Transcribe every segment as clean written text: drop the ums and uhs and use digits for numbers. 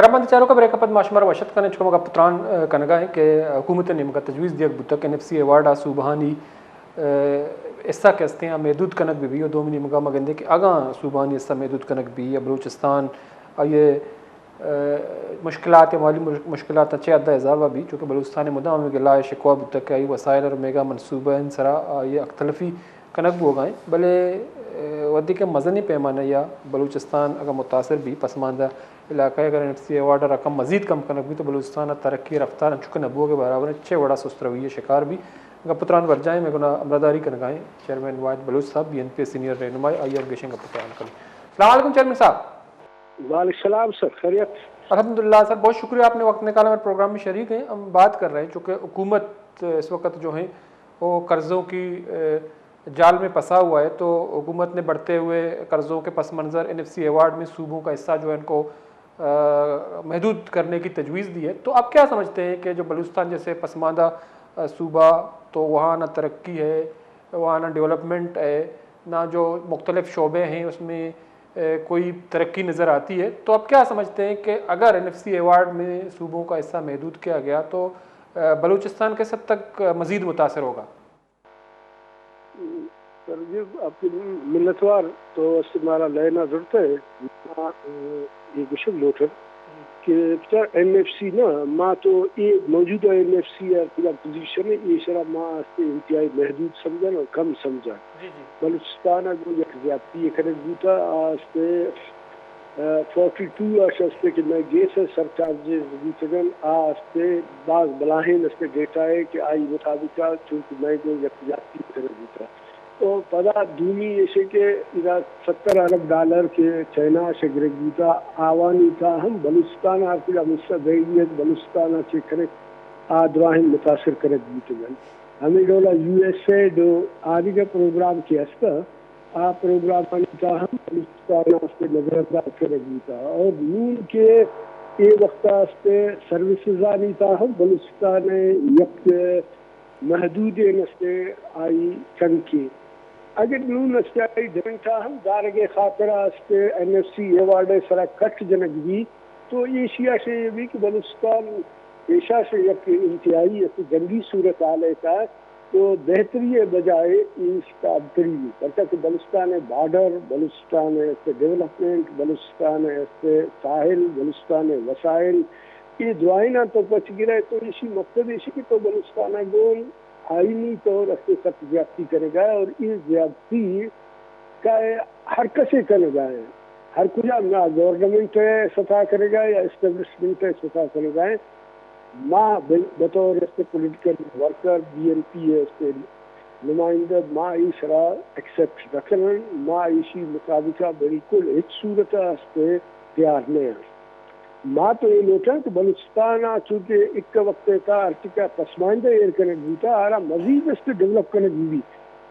رمضان چاروں کا بریکپت معاشمر وشت کا نچکم کا پتران کنگا ہے کہ حکومت نے کا تجویز دیا بتک این ایف سی ایوارڈ صوبانی ایسا کہتے ہیں محدود کنک بھی اور دومنی مگا مگندے کہ آگاں صوبانی ایسا محدود کنک بھی یا بلوچستان یہ مشکلات یا مالی مشکلات اچھے عدہ اضافہ بھی چونکہ بلوچستان مدام میں گلا شکوا بتک آئی وسائل اور میگا منصوبہ ان سرا یہ اختلفی کنک بھی ہو گئے بلے ودی کے مزنی پیمانہ یا بلوچستان اگر متاثر بھی پسماندہ علاقہ اگر این ایف سی ایوارڈ رقم مزید کم کنک بھی تو بلوچستان ترقی رفتار چکن نبوہ کے برابر چھ بڑا سست رویہ شکار بھی اگر پتران ورجائیں میں گنا امرداری کنگائیں چیئرمین واحد بلوچ صاحب بی این پی سینئر رہنمائی آئی آر گیشن کا پتران کریں. السلام علیکم چیئرمین صاحب. وعلیکم السلام سر، خیریت؟ الحمدللہ سر، بہت شکریہ آپ نے وقت نکالا ہمارے پروگرام میں شریک ہیں. ہم بات کر رہے ہیں چونکہ حکومت اس وقت جو ہیں وہ قرضوں کی جال میں پھنسا ہوا ہے، تو حکومت نے بڑھتے ہوئے قرضوں کے پس منظر این ایف سی ایوارڈ میں صوبوں کا حصہ جو ہے ان کو محدود کرنے کی تجویز دی ہے. تو آپ کیا سمجھتے ہیں کہ جو بلوچستان جیسے پسماندہ صوبہ تو وہاں نہ ترقی ہے، وہاں نہ ڈیولپمنٹ ہے، نہ جو مختلف شعبے ہیں اس میں کوئی ترقی نظر آتی ہے، تو آپ کیا سمجھتے ہیں کہ اگر این ایف سی ایوارڈ میں صوبوں کا حصہ محدود کیا گیا تو بلوچستان کس حد تک مزید متاثر ہوگا؟ سر جی آپ کی ملتوار تو ہمارا لینا ضرورت ہے یہ گشن لوٹر کہ این ایف سی نا ماں تو یہ موجودہ این ایف سی پوزیشن ہے یہ شرح ماں انتہائی محدود سمجھا اور کم سمجھا. بلوچستان اگر یک زیادتی یہ کرنے بوتا آستے 42 آستے کہ میں گیس سرچارجز بوتگن آستے بعض بلاہین اس کے ڈیٹا ہے کہ آئی مطابقہ چونکہ میں جو یک زیادتی کرنے بوتا تو پدا دونی ایسے کہ ادھا $70 ارب کے چائنا سے گرگیتا آوانی تا ہم بلوچستان آرکی مستدعیت بلوچستان کے کرک آدواہن متاثر کرک بیتے گئے. ہمیں دولا یو ایس اے دو آدھی کا پروگرام کی ہستا آ پروگرام تا ہم بلوچستان سے نظردار کرک بیتا اور نون کے اے وقت آستے سروسز آنی تا ہم بلوچستان یک محدود نستے آئی چنکی اگر نون نستے ڈرنٹا ہم دارگے خاطرہ استے این ایف سی ایوارڈ سرا کٹ جنک بھی تو ایشیا سے یہ بھی کہ بلوچستان ایشیا سے یک انتہائی ایسی گندی صورت آلے کا تو بہتری بجائے اس کا ابتری بھی کرتا کہ بلوچستان بارڈر، بلوچستان ایسے ڈیولپمنٹ، بلوچستان ایسے ساحل، بلوچستان وسائل یہ دعائیں تو پچ گرے تو اسی مقصد اسی کی تو بلوچستان گول آئینی طور اس کے سخت زیادتی کرے گا اور اس زیادتی کا ہر کسے کرے گا ہے ہر کجا نہ گورنمنٹ سطح کرے گا یا اسٹیبلشمنٹ سطح کرے گا. ماں بطور اس کے political worker B N P ہے اس کے نمائندہ ماں اسرا ایکسیپٹ رکھنا ماں اسی مطابقہ بالکل ایک صورت اس پہ تیار نہیں ہے. ماں تو یہ لوٹا کہ بلوچستان چونکہ ایک وقت کا ارتقا پسماندہ ایئر کنیکٹ ہوتا آ رہا مزید اس کے ڈیولپ کرنے بھی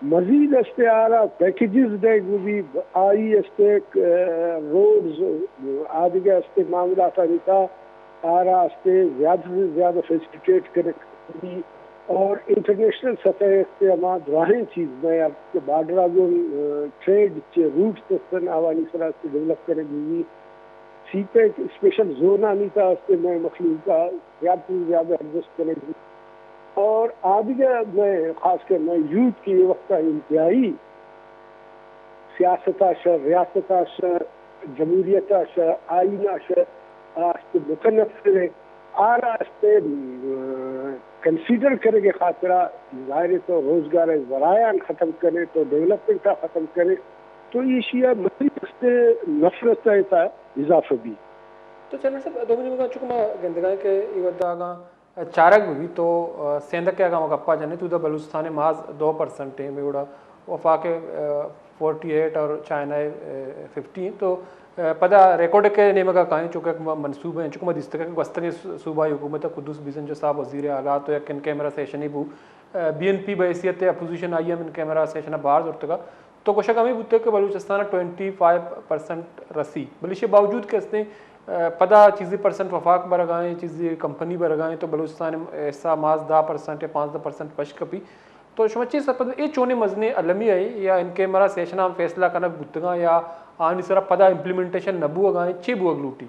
مزید اس پہ آ رہا پیکیجز دے بھی آئی اس پہ روڈز آدھگا اس پہ معاملات آنیتا آ رہا اس پہ زیادہ سے زیادہ فیسیلیٹیٹ کرنے بھی اور انٹرنیشنل سطح اس پہ ہمارا دراہیں چیز میں آپ کے بارڈر آگوں ٹریڈ روٹ سسٹم آوانی سرا اس پہ ڈیولپ کرنے بھی سی پہ اسپیشل زون آنی تھا اس پہ میں مخلوق کا زیادہ سے زیادہ ایڈجسٹ کرنے گی اور آدھگا میں خاص کر میں یوتھ کی وقت انتہائی سیاست شر ریاست شر جمہوریت شر آئینہ شر اس پہ متنفر آ رہا اس پہ کنسیڈر کرے گے خاطرہ ظاہر تو روزگار ذرائع ختم کرے تو ڈیولپمنٹ کا ختم کرے تو یہ شیعہ مزید اس سے نفرت رہتا ہے اضافہ بھی. تو چیئرمین صاحب دو منٹ میں چکا گندگاہ کے یہ وقت آگاہ چارک بھی تو سیندہ کے آگاہ مگپا جانے تو ادھر بلوچستان محض 2% ہیں بیوڑا وفاق 48 اور چائنا 50 تو پدا ریکارڈ کے نیمہ کا کہیں چونکہ منصوبہ ہیں چونکہ مدستہ کہ وستنی صوبائی حکومت قدوس بیزن جو صاحب وزیر اعلیٰ تو یک ان کیمرہ سیشنی بو بی این پی بحیثیت opposition I am in camera session باہر زورتگا تو کوشک ہمیں بوتے کہ بلوچستان 25% رسی بلش باوجود کہ اس نے پدا چیزی پرسنٹ وفاق برگائیں چیزی کمپنی برگائیں تو بلوچستان ایسا ماز 10% یا 15% پش کپی تو شمچی سپد اے چونے مزنے علمی ہے یا ان کے مرا سیشنا فیصلہ کنک بتگاں یا آنی سرا پدا امپلیمنٹیشن نبو اگائیں چی بو اگلوٹی.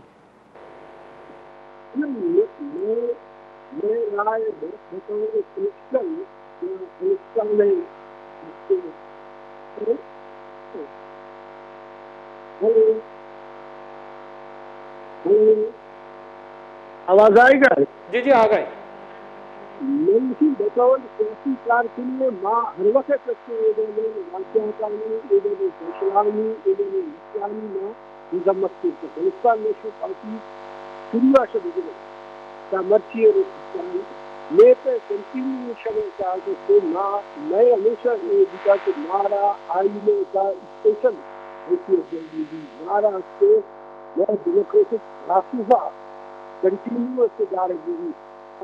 میں رائے بتاؤں پولیٹیکل میں آواز آئے گا؟ جی جی آ گئے. میں بتاؤ سیاسی کارکنوں ماں ہر وقت فیصلانی ماں مذمت کرتے ہندوستان نیشنل پارٹی شروع سے گزرے کیا مرچی میں پہ کنٹینیو شامل سے میں ہمیشہ یہ دیکھا کہ مارا آئینے کا اسپیشل حیثیت دی مارا سے میں ڈیموکریٹک رافظہ کنٹینیو سے جا رہی ہوئی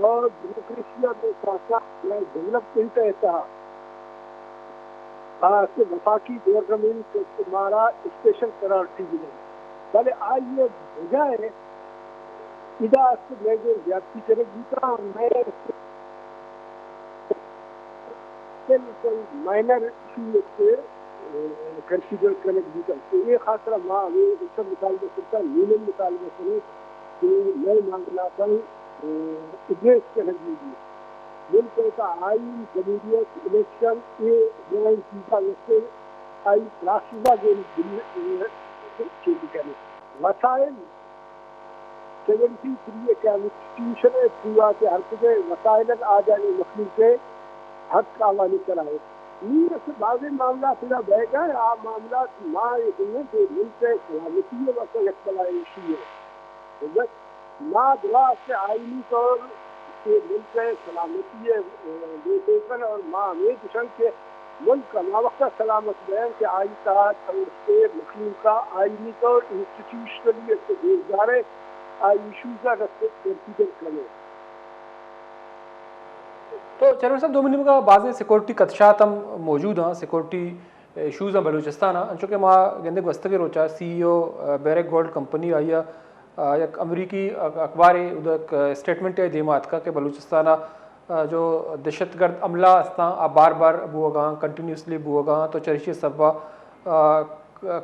اور ڈیموکریسیا کے ساتھ ساتھ میں ڈیولپمنٹ ایسا وفاقی گورنمنٹ تمہارا اسپیشل پرائرٹی ملے بھلے آج یہ بجائے ادا میں جو زیادتی کرے گیتا میں کوئی مائنر ایشو سے کنسیڈر کرنے گیتا تو یہ خاصرا ماں ہمیں سب مطالبہ کرتا یونین مطالبہ کرے کہ میں مانگنا اگنیسٹ کرنے گی ملک کا آئین جمہوریت الیکشن یہ جوائن چیزا ویسے آئی راشدہ کرنے وسائل 73 کا انسٹیٹیوشن ہے پورا کے ہر جگہ وسائل آ جانے مخلوق کے حق کا حوالے چلائے نہیں ایسے بعض معاملات پھر بہ گئے آپ معاملات ماں یہ دنیا کے ملک سلامتی ہے وقت ایک بڑا ایشو ہے ماں دعا سے آئینی طور کے ملک سلامتی ہے اور ماں ہمیں دشن کے ملک کا ماں وقت سلامت بیان کے آئی کا سے مخلوق کا آئینی طور انسٹیٹیوشنلی سے بیزدار ہے ایشوز کا کنسیڈر کریں. تو چیئرمین صاحب 2 منٹ کا بعض سیکورٹی خدشات ہم موجود ہیں سیکورٹی ایشوز ہیں بلوچستان ہیں چونکہ ماں گندے گوستگی روچا سی ای او بیرک گولڈ کمپنی آئی ایک امریکی اخبار ادھر اسٹیٹمنٹ ہے دیمات کا کہ بلوچستان جو دہشت گرد عملہ استا بار بار بوگاں کنٹینیوسلی بوگاں تو چرشی صبح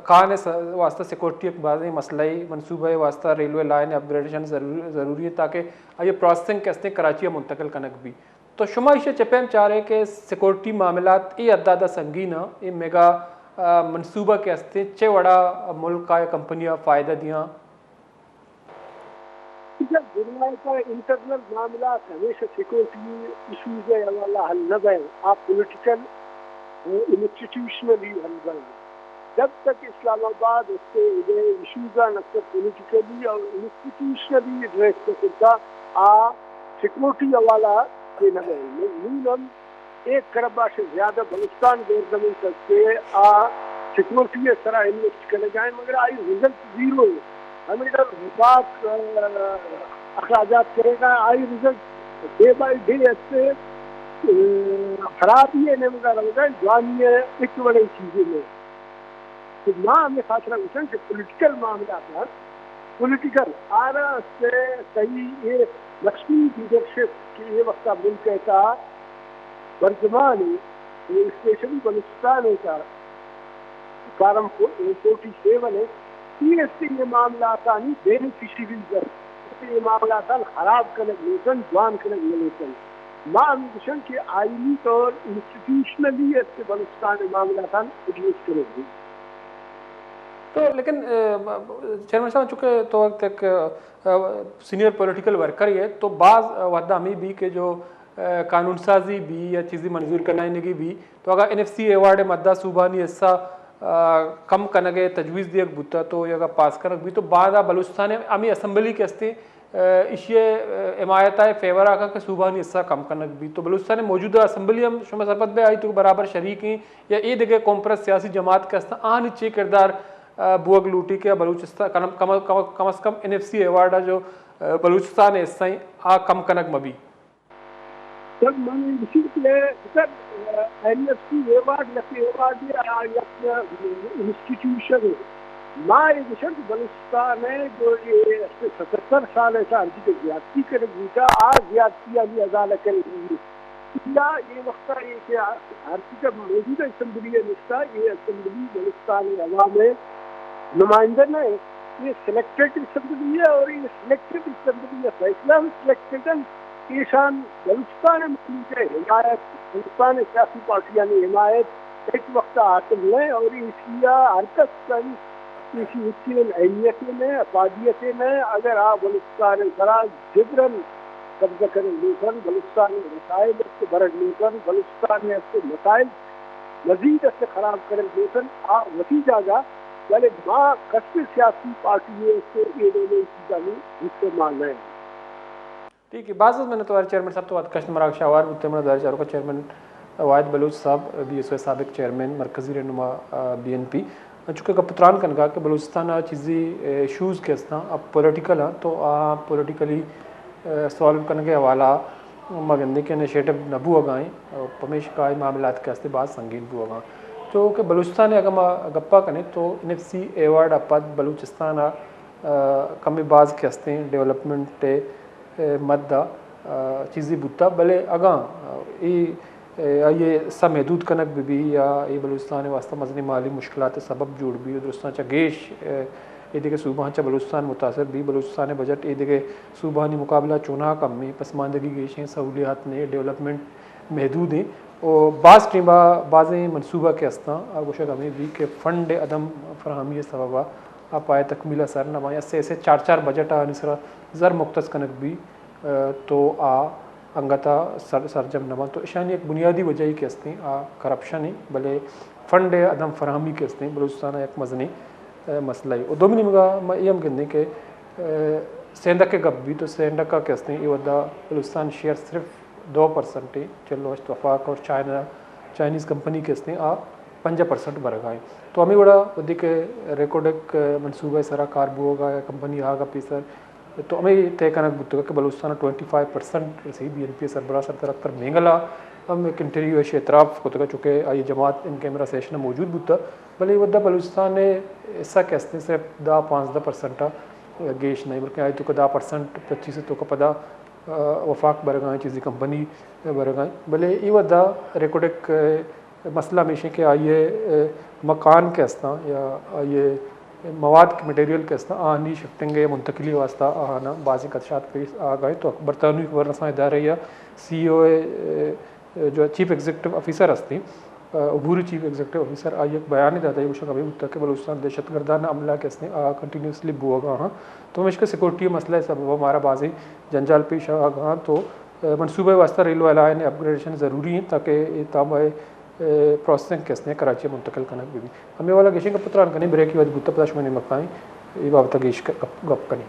کان واسطہ سیکورٹی ایک بعض مسئلہ منصوبہ واسطہ ریلوے لائن اپ گریڈیشن ضروری ہے تاکہ یہ پروسیسنگ کیسے کراچی منتقل کنک بھی تو شما اسے چپیم چاہ رہے کہ سیکورٹی معاملات یہ ادادہ سنگین یہ میگا منصوبہ کے ہستے چے وڑا ملک کا کمپنیاں فائدہ دیاں دنیا کا انٹرنل معاملات ہمیشہ سیکورٹی ایشوز ہے والا حل نہ بھائیں آپ پولیٹیکل انسٹیٹیوشنلی حل بھائیں جب تک اسلام آباد اس کے ایشوز نہ پولیٹیکلی اور انسٹیٹیوشنلی ایڈریس کر سکتا سیکورٹی حوالہ کے نہ بھائیں ایک کربہ سے زیادہ بلوچستان گورنمنٹ سے سیکورٹی طرح انویسٹ کرنے جائیں مگر آئی رزلٹ زیرو ہے ہمیں ادھر حفاظ اخراجات کرے گا آئی رزلٹ ڈے بائی ڈے ایسے خراب ہی ہے نہیں مگر رہے گا جوانی ہے ایک بڑے چیزیں میں تو ماں ہمیں خاصرہ وچن کہ پولیٹیکل معاملات ہیں پولیٹیکل آرہ سے صحیح یہ لکشمی لیڈرشپ کی یہ وقت ملک کا برجمان ہے اسپیشلی بلوچستان کا کارم 47 ہے یہ معاملات آنی بینیفیشریز ہے یہ معاملات خراب کنک لیسن جوان کنک لیسن ماں امیشن کے آئینی طور انسٹیٹیوشنلی اس کے بلوچستان معاملات ایڈریس کرے گی تو لیکن چیئرمین صاحب چونکہ تو وقت ایک سینئر پولیٹیکل ورکر ہی ہے تو بعض وعدہ ہمیں بھی کہ جو قانون سازی بھی یا چیزیں منظور کرنے بھی تو اگر NFC ایوارڈ مدہ صوبانی حصہ کم کنگے تجویز دیکھ بوتا تو یا پاس کنگ بھی تو بعد بلوچستان امی اسمبلی کے ہستے اشیے حمایت ہے فیور آگا کہ صوبانی حصہ کم کنگ بھی تو بلوچستان موجودہ اسمبلی ہم شما سرپت میں آئی تو برابر شریک ہیں یا یہ دیکھے کمپرس سیاسی جماعت کے ہستا آن اچھی کردار بوگ لوٹی کے بلوچستان کم از کم NFC ایوارڈ جو بلوچستان حصہ کم کنگ مبی جب میں نے اسی کے NFC ایوارڈ لکھے ایوارڈ یا انسٹیٹیوشن ہے ماں یہ بلوچستان ہے جو یہ 77 سال ایسا ہر کی زیادتی کرے گی کا آج زیادتی ابھی ازالہ کرے گی یا یہ وقت یہ کہ ہر کی کا موجودہ اسمبلی ہے نسخہ یہ اسمبلی بلوچستان عوام ہے نمائندہ نے یہ سلیکٹڈ اسمبلی ہے اور یہ سلیکٹڈ اسمبلی ہے فیصلہ سلیکٹڈ ایشان بلوچستان مخلوق حمایت بلوچستان سیاسی پارٹیاں نے حمایت ایک وقت حاصل ہے اور ایشیا حرکت کن اسی اہمیت میں افادیت میں اگر آپ بلوچستان ذرا جبرن قبضہ کریں لیکن بلوچستان میں مسائل اس کے برد لیکن بلوچستان میں اس کے مسائل مزید اس سے خراب کریں لیکن وسیع جاگا یعنی ماں کشمیر سیاسی پارٹی ہے اس سے یہ دونوں چیزیں استعمال ہیں. ٹھیک ہے بعض میں نے تو چیئرمین صاحب تو بات کشت مراغ شاوار ہوتے ہیں 2004 کا چیئرمین واحد بلوچ صاحب بی ایس او سابق چیئرمین مرکزی رہنما بی این پی چونکہ کپتران کہا کہ بلوچستان چیزی ایشوز کے اس اب پولیٹیکل ہیں تو پولیٹیکلی سالو کرنے کے حوالہ مگندے کے انیشیٹو نبو اگائیں اور پمیش کا معاملات کے بعد سنگین بو اگاں تو کہ بلوچستان اگر گپا کریں تو NFC ایوارڈ اپد بلوچستان کمی باز کے ہستے ہیں ڈیولپمنٹ مدہ چیزی بوتا بلے اگاں یہ سب محدود کنک بھی یا یہ بلوچستان واسطہ مزنی مالی مشکلات سبب جوڑ بھی درستان چا گیش یہ دیکھے صوبہ چا بلوچستان متاثر بھی بلوچستان بجٹ یہ دیکھے صوبانی مقابلہ چونا کم میں پسماندگی گیش ہیں سہولیات نے ڈیولپمنٹ محدود ہیں اور بعض ٹیمہ بعضیں منصوبہ کے ہستاں آگوشہ ہمیں بھی کہ فنڈ عدم فراہمی سببہ آپ آئے تکمیلہ سر نمائیں ایسے 4 بجٹ نسرا زر مختص کنک بھی تو انگتا سرجم نما تو اشانی ایک بنیادی وجہ ہی کے ہستے ہیں کرپشن ہی بلے فنڈ عدم فراہمی کے ہستے ہیں بلوچستان ایک مزنی مسئلہ ہی اور دومنی مگا یہ ہم کہنے کہ سینڈک کے گپ بھی تو سینڈک کا کے ہستے ہیں یہ ودا بلوچستان شیئر صرف 2% چلو اتفاق اور چائنیز کمپنی کے ہستے ہیں 5% برگائیں تو ہمیں بڑا ودی کے ریکارڈک منصوبہ سرا کاربو ہوگا یا کمپنی آگا پیسر تو ہمیں طے کرنا بتگا کہ بلوچستان 25% رسی بی این پی سربراہ سر ترکتر مہنگلا ہم ایک انٹرویو اعتراف کو چکے آئی جماعت ان کیمرہ سیشن موجود بتا بلے ودا بلوچستان نے ایسا کہتے ہیں صرف 10-15% گیش نہیں بلکہ آئی تو کہ 10% 25 تو کا پدا وفاق برگائیں چیزی کمپنی برگائیں بلے یہ ودا ریکارڈک مسئلہ ہمیشہ کہ آئیے مکان کے ہستاں یا آئیے مواد کے مٹیریل کے ہستاں آنی شفٹنگ منتقلی واسطہ آنا بعضی خدشات پیش آ گئے تو برطانوی خبر رساں ادارے یا CEO جو چیف ایگزیکٹو آفیسر ہستی عبوری چیف ایگزیکٹو آفیسر آئی ایک بیان داتا ہے وہ شکا بھی ہوتا ہے کہ بلوچستان دہشت گردانہ عملہ کے ہستے کنٹینیوسلی بو گا ہاں تو ہمیشہ سیکورٹی مسئلہ ہے سب ہمارا بعضی جنجال پیش آ گا تو منصوبہ واسطہ ریلوے لائن اپ گریڈیشن ضروری ہیں تاکہ یہ تابع پروسیسنگ کے ہستے ہیں کراچی منتقل کرنا بھی ہمیں والا گیشن کا پتران کریں بریک کی وجہ بھوتا پتاش میں نے مکائیں یہ بابتا گیش گپ کریں.